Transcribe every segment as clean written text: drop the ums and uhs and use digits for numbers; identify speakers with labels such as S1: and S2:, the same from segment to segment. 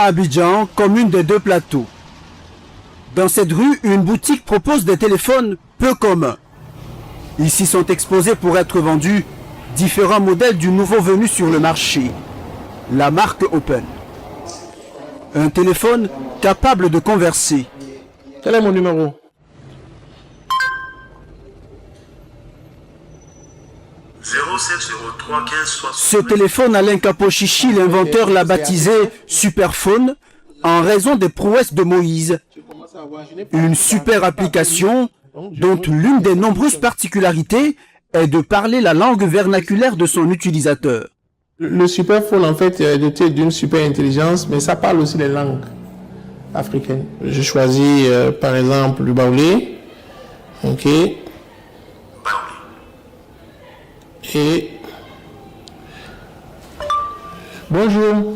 S1: Abidjan, commune des Deux Plateaux. Dans cette rue, une boutique propose des téléphones peu communs. Ici sont exposés pour être vendus différents modèles du nouveau venu sur le marché, la marque Open. Un téléphone capable de converser.
S2: Quel est mon numéro?
S1: Ce téléphone, Alain Kapochichi, l'inventeur, l'a baptisé Superphone en raison des prouesses de Moïse. Une super application dont l'une des nombreuses particularités est de parler la langue vernaculaire de son utilisateur.
S2: Le Superphone, en fait, est doté d'une super intelligence, mais ça parle aussi les langues africaines. Je choisis, par exemple, le baoulé. OK. Et bonjour.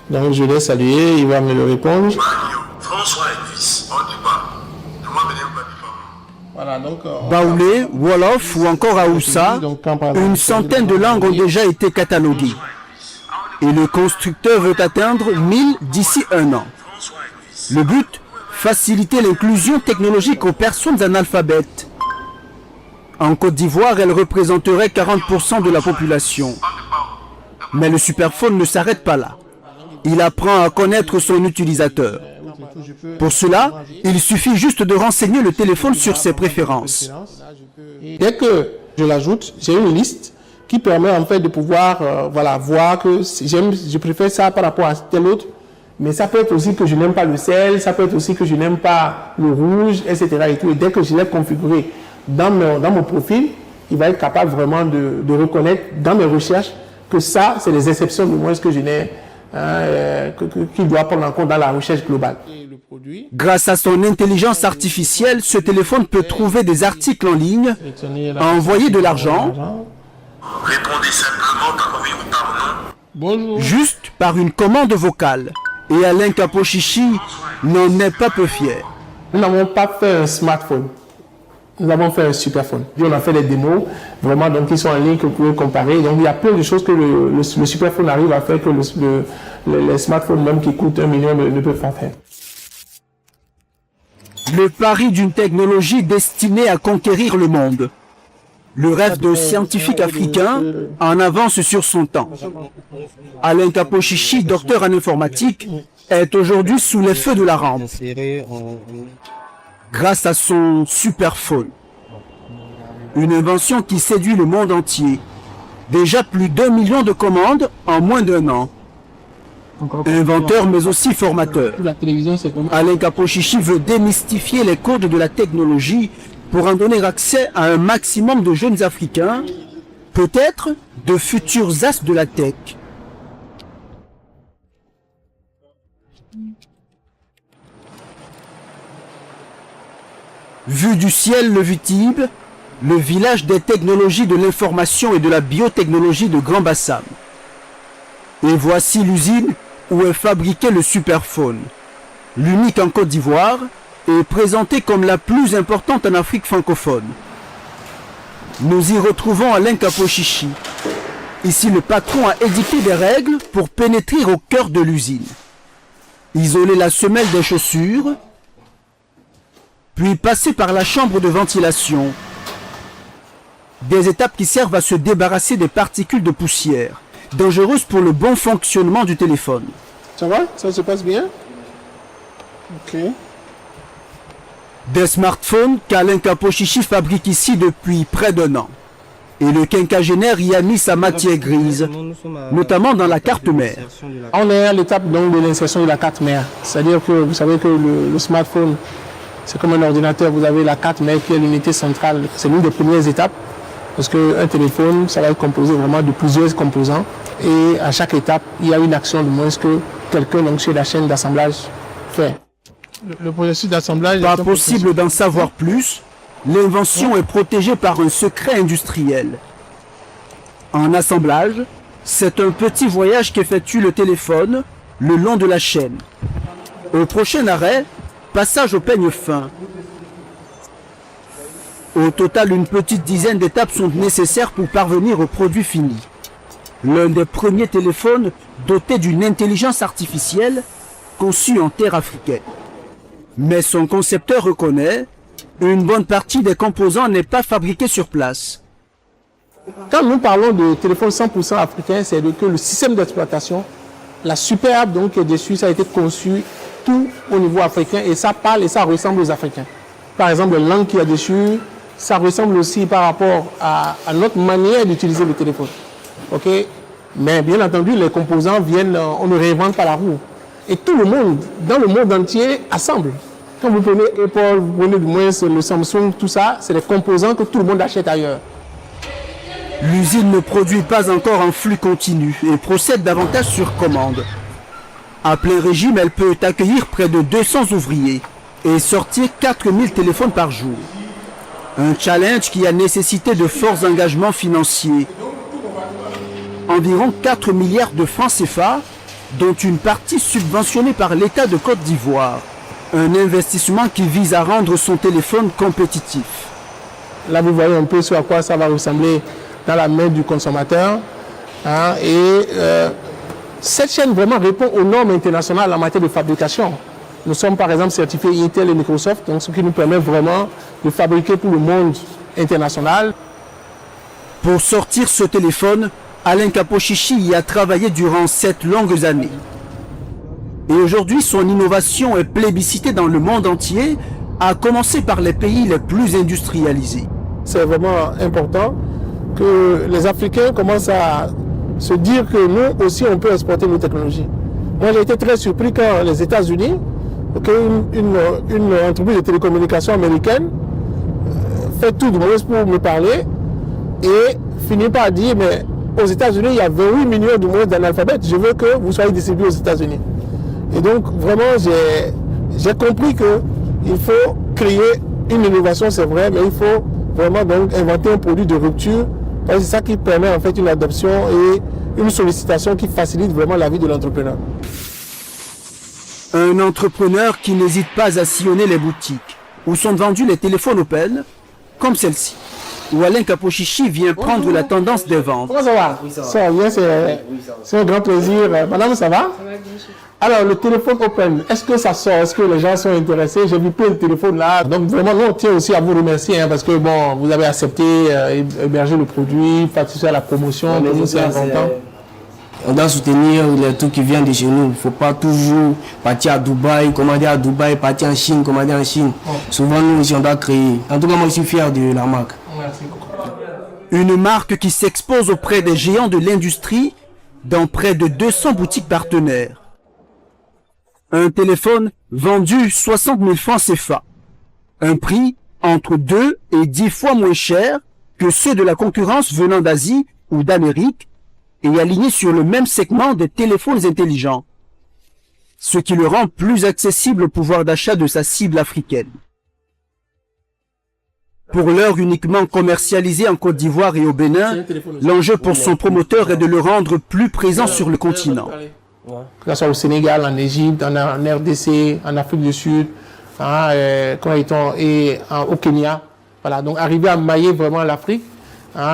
S2: Donc je l'ai salué, il va me le répondre.
S3: François Elvis, on dit pas.
S2: Voilà, donc
S1: Baoulé, Wolof ou encore Aoussa, une centaine de langues ont déjà été cataloguées. Et le constructeur veut atteindre 1000 d'ici un an. Le but, faciliter l'inclusion technologique aux personnes analphabètes. En Côte d'Ivoire, elle représenterait 40% de la population. Mais le Superphone ne s'arrête pas là. Il apprend à connaître son utilisateur. Pour cela, il suffit juste de renseigner le téléphone sur ses préférences.
S2: Dès que je l'ajoute, j'ai une liste qui permet en fait de pouvoir voir que je préfère ça par rapport à tel autre. Mais ça peut être aussi que je n'aime pas le sel, ça peut être aussi que je n'aime pas le rouge, etc. Et dès que je l'ai configuré dans mon profil, il va être capable vraiment de reconnaître dans mes recherches que ça, c'est les exceptions de moins que je n'ai, qu'il doit prendre en compte dans la recherche globale.
S1: Grâce à son intelligence artificielle, ce téléphone peut trouver des articles en ligne, envoyer de l'argent,
S3: Répondez simplement par oui ou par non.
S2: Bonjour.
S1: juste par une commande vocale. Et Alain Kapochichi n'en est pas peu fier.
S2: Nous n'avons pas fait un smartphone. Nous avons fait un Superphone. Et on a fait des démos, vraiment, donc ils sont en ligne que vous pouvez comparer. Donc il y a plein de choses que le Superphone arrive à faire que les smartphones même qui coûtent 1 million ne peuvent pas faire.
S1: Le pari d'une technologie destinée à conquérir le monde. Le rêve de scientifique africain en avance sur son temps. Alain Kapochichi, docteur en informatique, est aujourd'hui sous les feux de la rampe. Grâce à son Superphone. Une invention qui séduit le monde entier. Déjà plus d'1 million de commandes en moins d'1 an. Inventeur mais aussi formateur.
S2: La télévision, c'est comme...
S1: Alain Kapochichi veut démystifier les codes de la technologie pour en donner accès à un maximum de jeunes Africains, peut-être de futurs as de la tech. Vue du ciel, le Vutib, le village des technologies de l'information et de la biotechnologie de Grand Bassam. Et voici l'usine où est fabriqué le Superphone, l'unique en Côte d'Ivoire et présenté comme la plus importante en Afrique francophone. Nous y retrouvons Alain Kapochichi. Ici, le patron a édicté des règles pour pénétrer au cœur de l'usine. Isoler la semelle des chaussures, puis passer par la chambre de ventilation. Des étapes qui servent à se débarrasser des particules de poussière, dangereuses pour le bon fonctionnement du téléphone.
S2: Ça va? Ça se passe bien? Ok.
S1: Des smartphones qu'Alain Kapochichi fabrique ici depuis près d'1 an. Et le quinquagénaire y a mis sa matière grise, notamment dans la carte mère.
S2: On est à l'étape donc de l'insertion de la carte mère. C'est-à-dire que vous savez que le smartphone, c'est comme un ordinateur, vous avez la carte mère qui est l'unité centrale. C'est l'une des premières étapes. Parce qu'un téléphone, ça va être composé vraiment de plusieurs composants. Et à chaque étape, il y a une action de moins que quelqu'un donc sur la chaîne d'assemblage fait. Le processus d'assemblage...
S1: Pas possible d'en savoir plus. L'invention est protégée par un secret industriel. En assemblage, c'est un petit voyage qu'effectue le téléphone le long de la chaîne. Au prochain arrêt, passage au peigne fin. Au total, une petite dizaine d'étapes sont nécessaires pour parvenir au produit fini. l'un des premiers téléphones dotés d'une intelligence artificielle conçu en terre africaine. Mais son concepteur reconnaît, une bonne partie des composants n'est pas fabriquée sur place.
S2: Quand nous parlons de téléphone 100% africain, c'est que le système d'exploitation, la super app donc, qui est dessus, ça a été conçu tout au niveau africain et ça parle et ça ressemble aux Africains. Par exemple, la langue qu'il y a dessus, ça ressemble aussi par rapport à notre manière d'utiliser le téléphone. Ok? Mais bien entendu, les composants viennent, on ne réinvente pas la roue. Et tout le monde, dans le monde entier, assemble. Quand vous prenez Apple, vous prenez du moins le Samsung, tout ça, c'est des composants que tout le monde achète ailleurs.
S1: L'usine ne produit pas encore en flux continu et procède davantage sur commande. À plein régime, elle peut accueillir près de 200 ouvriers et sortir 4000 téléphones par jour. Un challenge qui a nécessité de forts engagements financiers. Environ 4 milliards de francs CFA, dont une partie subventionnée par l'État de Côte d'Ivoire. Un investissement qui vise à rendre son téléphone compétitif.
S2: Là, vous voyez un peu sur à quoi ça va ressembler dans la main du consommateur. Hein, cette chaîne vraiment répond aux normes internationales en matière de fabrication. Nous sommes par exemple certifiés Intel et Microsoft, donc ce qui nous permet vraiment de fabriquer pour le monde international.
S1: Pour sortir ce téléphone, Alain Kapochichi y a travaillé durant 7 longues années. Et aujourd'hui, son innovation est plébiscitée dans le monde entier, à commencer par les pays les plus industrialisés.
S2: C'est vraiment important que les Africains commencent à se dire que nous aussi on peut exporter nos technologies. Moi j'ai été très surpris quand les États-Unis, une entreprise de télécommunications américaine fait tout de moins pour me parler et finit par dire mais aux États-Unis il y a 28 millions de moins d'analphabètes, je veux que vous soyez distribués aux États-Unis. Et donc vraiment j'ai compris qu'il faut créer une innovation, c'est vrai, mais il faut vraiment donc inventer un produit de rupture. C'est ça qui permet en fait une adoption et une sollicitation qui facilite vraiment la vie de l'entrepreneur.
S1: Un entrepreneur qui n'hésite pas à sillonner les boutiques où sont vendus les téléphones Opel, comme celle-ci, où Alain Kapochichi vient prendre la tendance des ventes.
S2: Comment ça va? Oui, ça va. Ça va bien, c'est un grand plaisir. Madame, ça va? Ça va bien. Alors, le téléphone Opel, est-ce que ça sort? Est-ce que les gens sont intéressés? J'ai vu plein de téléphones là. Donc, vraiment, nous, on tient aussi à vous remercier parce que, bon, vous avez accepté héberger le produit, participer à la promotion. Pour nous, c'est important.
S4: On doit soutenir les trucs qui viennent de chez nous. Il ne faut pas toujours partir à Dubaï, commander à Dubaï, partir en Chine, commander en Chine. Oh. Souvent, nous aussi, on doit créer. En tout cas, moi, je suis fier de la marque.
S2: Merci.
S1: Une marque qui s'expose auprès des géants de l'industrie dans près de 200 boutiques partenaires. Un téléphone vendu 60 000 francs CFA. Un prix entre 2 et 10 fois moins cher que ceux de la concurrence venant d'Asie ou d'Amérique et aligné sur le même segment des téléphones intelligents. Ce qui le rend plus accessible au pouvoir d'achat de sa cible africaine. Pour l'heure uniquement commercialisé en Côte d'Ivoire et au Bénin, l'enjeu pour son promoteur est de le rendre plus présent sur le continent.
S2: Que ce soit au Sénégal, en Égypte, en RDC, en Afrique du Sud, au Kenya. Voilà, donc arriver à mailler vraiment l'Afrique.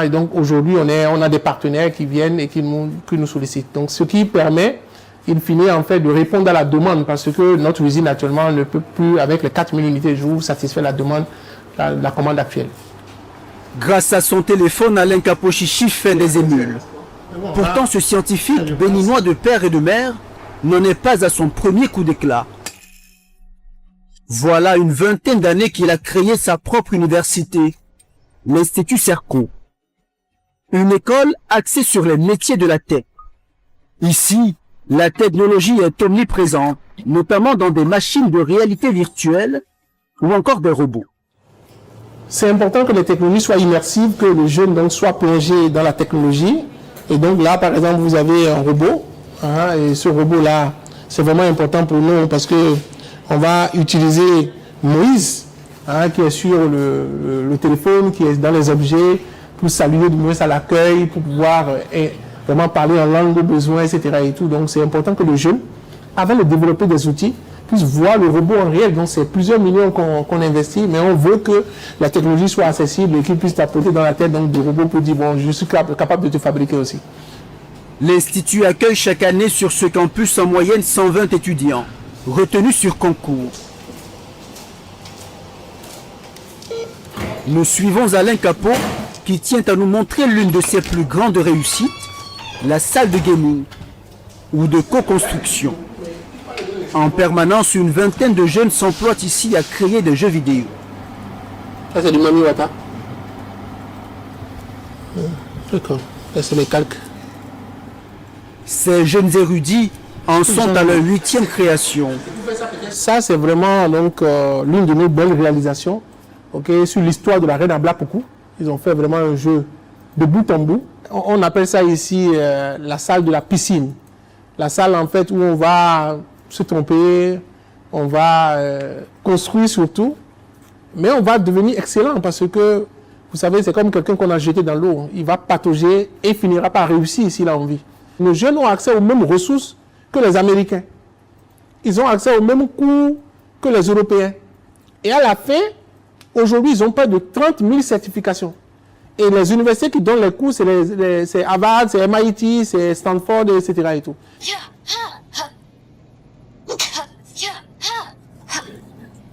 S2: Et donc aujourd'hui, on a des partenaires qui viennent et qui nous sollicitent. Donc ce qui permet, in fine, en fait, de répondre à la demande parce que notre usine actuellement ne peut plus, avec les 4000 unités jour, satisfaire la demande, la commande actuelle.
S1: Grâce à son téléphone, Alain Kapochichi fait des émules. Pourtant, ce scientifique, béninois de père et de mère, n'en est pas à son premier coup d'éclat. Voilà une vingtaine d'années qu'il a créé sa propre université, l'Institut Serco. Une école axée sur les métiers de la tech. Ici, la technologie est omniprésente, notamment dans des machines de réalité virtuelle ou encore des robots.
S2: C'est important que les technologies soient immersives, que le jeune donc soit plongé dans la technologie. Et donc là, par exemple, vous avez un robot. Et ce robot-là, c'est vraiment important pour nous parce que on va utiliser Moïse, qui est sur le téléphone, qui est dans les objets, pour saluer du moins à l'accueil, pour pouvoir vraiment parler en langue de besoin, etc. Et tout. Donc c'est important que le jeune, avant de développer des outils, puisse voir le robot en réel. Donc c'est plusieurs millions qu'on investit, mais on veut que la technologie soit accessible et qu'il puisse tapoter dans la tête donc, du robot pour dire bon, je suis capable de te fabriquer aussi.
S1: L'Institut accueille chaque année sur ce campus en moyenne 120 étudiants, retenus sur concours. Nous suivons Alain Capot, qui tient à nous montrer l'une de ses plus grandes réussites, la salle de gaming ou de co-construction. En permanence, une vingtaine de jeunes s'emploient ici à créer des jeux vidéo.
S2: Ça, c'est du Mamiwata. D'accord. Ça, c'est les calques.
S1: Ces jeunes érudits en sont à leur 8e création.
S2: Ça, c'est vraiment donc l'une de nos belles réalisations. Sur l'histoire de la Reine à Blapoku. Ils ont fait vraiment un jeu de bout en bout. On appelle ça ici la salle de la piscine. La salle en fait où on va se tromper, on va construire surtout, mais on va devenir excellent parce que, vous savez, c'est comme quelqu'un qu'on a jeté dans l'eau. Il va patauger et finira par réussir s'il a envie. Nos jeunes ont accès aux mêmes ressources que les Américains. Ils ont accès aux mêmes cours que les Européens. Et à la fin, aujourd'hui, ils ont près de 30 000 certifications. Et les universités qui donnent les cours, c'est Harvard, c'est MIT, c'est Stanford, etc. Et tout.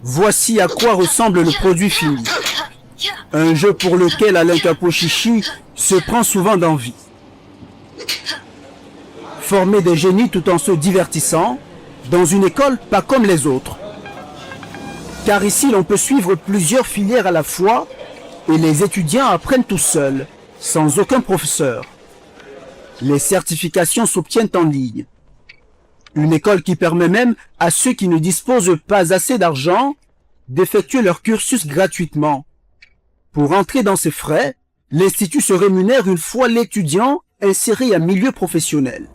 S1: Voici à quoi ressemble le produit fini. Un jeu pour lequel Alain Capot Chichi se prend souvent d'envie. Former des génies tout en se divertissant, dans une école pas comme les autres. Car ici, l'on peut suivre plusieurs filières à la fois et les étudiants apprennent tout seuls, sans aucun professeur. Les certifications s'obtiennent en ligne. Une école qui permet même à ceux qui ne disposent pas assez d'argent d'effectuer leur cursus gratuitement. Pour entrer dans ces frais, l'Institut se rémunère une fois l'étudiant inséré en milieu professionnel.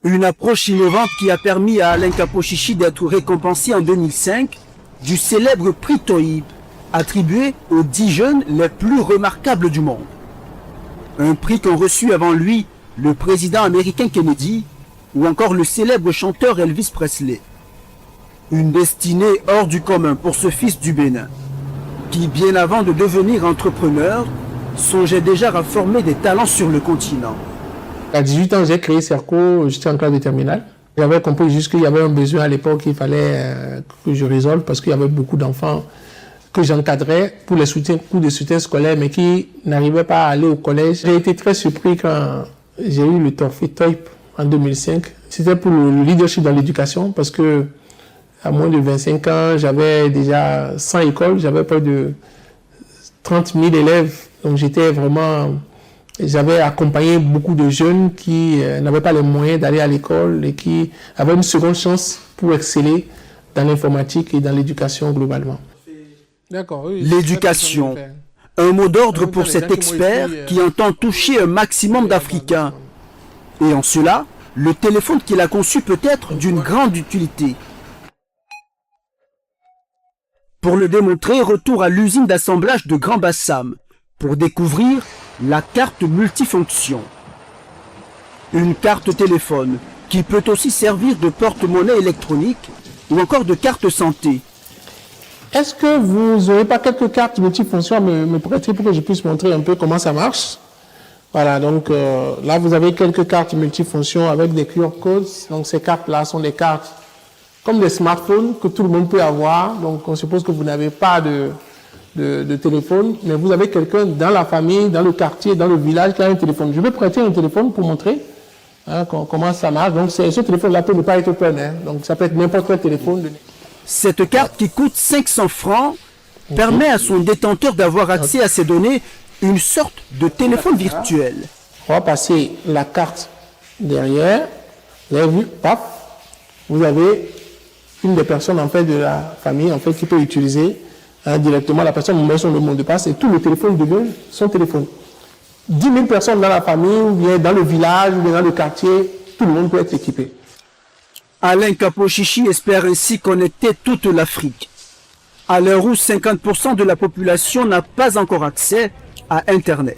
S1: Une approche innovante qui a permis à Alain Capot Chichi d'être récompensé en 2005 du célèbre prix Toib, attribué aux 10 jeunes les plus remarquables du monde. Un prix qu'ont reçu avant lui le président américain Kennedy ou encore le célèbre chanteur Elvis Presley. Une destinée hors du commun pour ce fils du Bénin, qui bien avant de devenir entrepreneur, songeait déjà à former des talents sur le continent.
S2: À 18 ans, j'ai créé Cerco, j'étais en classe de terminale. J'avais compris juste qu'il y avait un besoin à l'époque qu'il fallait que je résolve parce qu'il y avait beaucoup d'enfants que j'encadrais pour les cours de soutien scolaire mais qui n'arrivaient pas à aller au collège. J'ai été très surpris quand j'ai eu le trophée TOIP en 2005. C'était pour le leadership dans l'éducation parce que à moins de 25 ans, j'avais déjà 100 écoles, j'avais près de 30 000 élèves. Donc j'avais accompagné beaucoup de jeunes qui n'avaient pas les moyens d'aller à l'école et qui avaient une seconde chance pour exceller dans l'informatique et dans l'éducation globalement.
S1: D'accord. Oui, l'éducation, un mot d'ordre pour cet expert qui entend toucher un maximum d'Africains. Et en cela, le téléphone qu'il a conçu peut être d'une grande utilité. Pour le démontrer, retour à l'usine d'assemblage de Grand Bassam pour découvrir la carte multifonction. Une carte téléphone qui peut aussi servir de porte-monnaie électronique ou encore de carte santé.
S2: Est-ce que vous n'aurez pas quelques cartes multifonctions à me prêter pour que je puisse montrer un peu comment ça marche? Voilà, donc là vous avez quelques cartes multifonctions avec des QR codes. Donc ces cartes-là sont des cartes comme des smartphones que tout le monde peut avoir. Donc on suppose que vous n'avez pas de téléphone, mais vous avez quelqu'un dans la famille, dans le quartier, dans le village qui a un téléphone. Je vais prêter un téléphone pour montrer comment ça marche. Donc ce téléphone-là peut ne pas être plein. Donc ça peut être n'importe quel téléphone.
S1: Cette carte qui coûte 500 francs permet à son détenteur d'avoir accès à ses données, une sorte de téléphone virtuel.
S2: On va passer la carte derrière. Vous avez vu, paf, vous avez une des personnes en fait de la famille en fait qui peut utiliser directement, la personne met son mot de passe et tout le téléphone devient son téléphone. 10 000 personnes dans la famille, ou bien dans le village, ou bien dans le quartier, tout le monde peut être équipé.
S1: Alain Capot Chichi espère ainsi connecter toute l'Afrique. À l'heure où 50% de la population n'a pas encore accès à Internet.